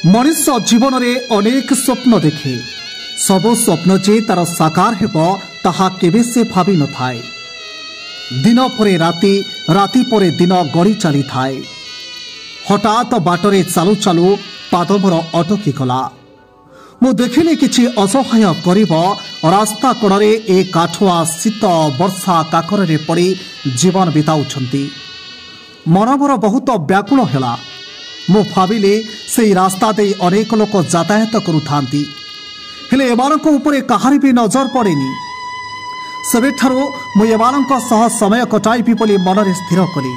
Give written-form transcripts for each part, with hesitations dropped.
मनुष्य जीवन में अनेक स्वप्न देखे सब स्वप्न जे तार साकार हेब ताहा केबे से भावी न थाए। दिन परे राति राति परे दिन गड़ी चली थाए। हठात बाटरे चालू चालू पाद मोर अटकी गला। मु देखिली किछि असहाय गरीब रास्ता कड़े ए काठुआ शीत वर्षा काकरे पड़ी जीवन बिताउछंती। मन मोर बहुत व्याकुल हेला। मु भाविली से रास्ता दे अनेक लोक यातायात करुथांती हेले एमानक उपरे काहारी भी नजर पड़ेनी। सेबेठारु मु एमानक सह समय कटाइबी बोली मनरे स्थिर कली।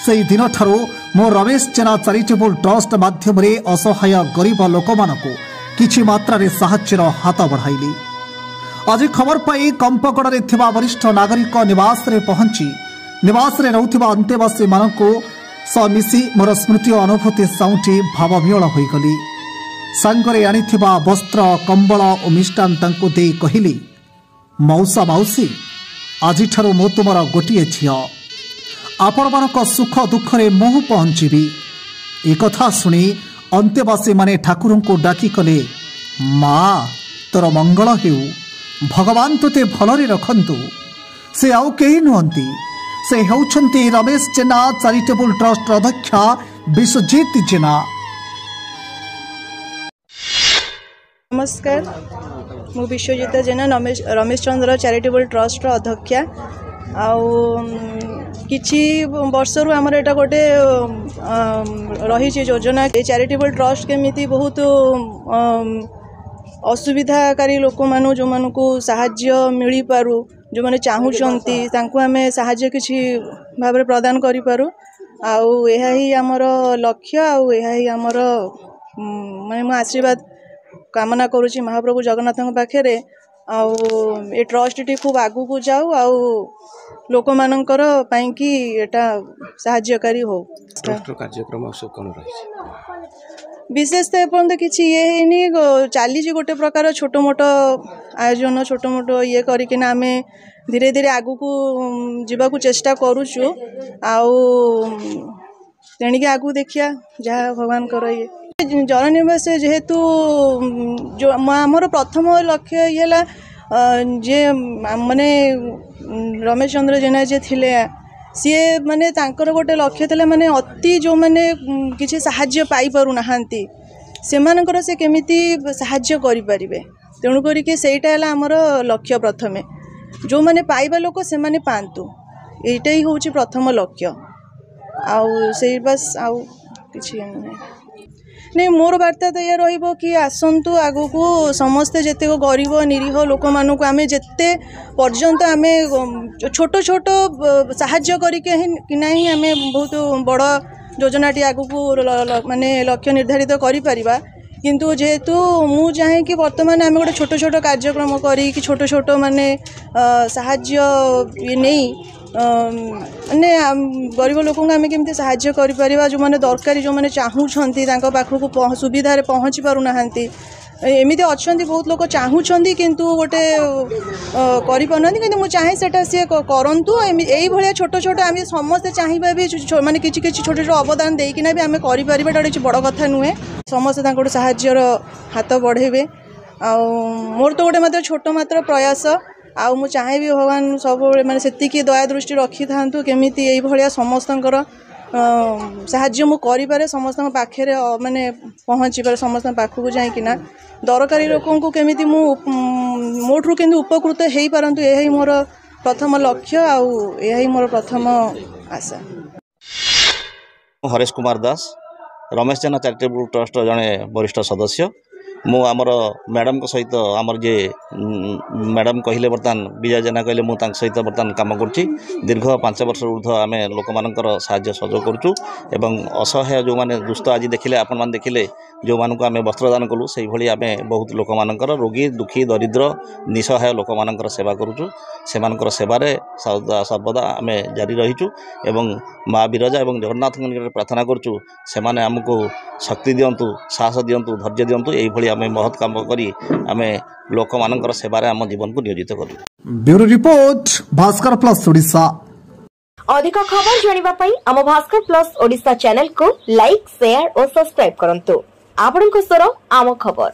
सेई दिन ठारु मो रमेश जेना चैरिटेबल ट्रस्ट माध्यम रे असहाय गरीब लोकमानकु किछि मात्रा रे साहाय्यर हाथ बढ़ाइली। आज खबर पाई कंपगड़े थिबा वरिष्ठ नागरिक निवास रे पहुंची निवास रे रहउथिबा अंतेवासी मानकु स मिसी मोर स्मृति और अनुभूति साउंटी भावविहल होइगली। सांगरे आनिथिबा वस्त्र कंबल और मिष्टान तांकु देई कहिली, मौसा मौसी आजि ठारु मो तुमर गोटिए झियो। आपण मानक सुख दुख रे मुह पहुंचीबी। ए कथा सुनी अंतेवासी माने ठाकुर को डाकी कले, माँ तोर मंगल हेउ, भगवान तोते भलरे रखंतु। से आउ केही नुहंती, से हेउछंती रमेश जेना चैरिटेबल ट्रस्ट अध्यक्ष विश्वजीत जेना। नमस्कार, मु विश्वजीत जेना रमेश चंद्र चैरिटेबल ट्रस्ट अध्यक्ष। किछि वर्षरु आमर एटा गोटे रही योजना चैरिटेबल ट्रस्ट केमिति बहुत असुविधाकारी लोक मानु जो मानु को साहाय्य मिली पारु जो माने चाहूचंती तांको हमें साहाय्य किछि भाबरे प्रदान करि पारु। आउ एहा ही हमर लक्ष्य आउ एहा ही हमर माने म आशीर्वाद कामना करूची महाप्रभु जगन्नाथ पाखे। आउ ए ट्रस्ट टी खूब आगु को जाऊ आउ लोक मानकर पाई कि एटा साहाय्यकारी हो। ट्रस्ट कार्यक्रम सब कोन रही विशेष तो एपर्यंत किछि ये हेनी चली गोटे प्रकार छोट मोट आयोजन छोट मोट ये करिकिना आमे धीरे धीरे आगु को जीवा को चेष्टा करूछु। आउ तेणिके आगु देखिया जहाँ भगवान कर ये जननिवास जेहेतु जो आमर प्रथम लक्ष्य ये जे माने रमेश चंद्र जेना जे थिले सी माने तांकर गोटे लक्ष्य थिले माने अति जो माने किछि साहाय्य पाई पारु नाहांती सेमानकर से केमिति साहाय्य करि परिबे। तेणु करी कि सेटा हला हमर लक्ष्य प्रथमे जो माने पाइबा लोक से माने पांतु एटा ही होची प्रथम लक्ष्य। आउ से बस आउ किछि नहीं मोर वार्ता तो ये रहिबो कि आसंतु आगु को समस्ते जेते को गरीब निरीह लोक मानु को आमे जेते पर्यंत आमे छोट छोट साहाय्य करिके कि नहीं आमे बहुत बड़ योजनाटी आगु को माने लक्ष्य निर्धारित करि परिबा। किंतु जेहेतु मु चाहे कि वर्तमान आमे गोटे छोट छोट कार्यक्रम करी कि छोट छोट माने साहाय्य नहीं माने गरीब लोक आम केमती साहाय्य करिपरिबा जो माने दरकारी जो माने चाहूछंती तांको पाखकु सुविधा रे पहुँची पारु नाहंती। एमिति अच्छी बहुत लोक चाहूछंती किंतु गोटे करि पारनांती। किंतु मु चाहे सेटा से करंतु एई भलिया छोट छोट आम समस्ते चाहिबा भी माने किछि किछि छोट छोट अवदान देकिना भी आम करि परिबा एटा बड़ कथा नुहे। समस्ते तांको साहाय्यर हाथ बढ़ेबे। आ मोर तो गोटे मात्र छोट मात्र प्रयास आउ मु चाहे भी भगवान सब माने सेतिकी दया दृष्टि रखि थांतु केमिति एई भलिया समस्तंकर साहाय्य मु करि पारे समस्त पाखे माने पहुँची पारे समस्त पाखकु जाई किना दरकारी लोकों को केमिति मु मोठरू केंदु उपकृत हेई पारंतु एही मोर प्रथम लक्ष्य आउ एही मोर प्रथम आशा। हरेश कुमार दास रमेश जेना चैरिटेबल ट्रस्ट जड़े वरिष्ठ सदस्य। मु आमर मैडम को सहित आमर जे मैडम कहले बर्तमान विजय जेना कहले मु तांक सहित बर्तमान काम करुच्ची। दीर्घ 5 वर्ष ऊर्ध आम लोक मानकर साहाय्य सहयोग करुचु एवं असहाय जो माने दुष्ट आज देखिले आपण मान देखिले जो मानक आम वस्त्रदान कलु से भली आम बहुत लोक मानकर रोगी दुखी दरिद्र निसहाय लोक मानकर सेवा करुचु। सेमानकर सेवारे सर्वदा आम जारी रहीचु एवं माँ विरजा एवं जगन्नाथ प्रार्थना करुचु सेमाने आमको शक्ति दियंतु साहस दियंतु धैर्य दियंतु एई भली आम महत् काम करी आम लोक मानकर सेवारे आम जीवन को नियोजित करू। Bureau report Bhaskar plus Odisha. अधिक खबर जानिबा पई आम भास्कर प्लस ओडिशा चैनल को लाइक शेयर और सब्सक्राइब करंतु। ଆପଣଙ୍କ ସ୍ୱର ଆମ ଖବର।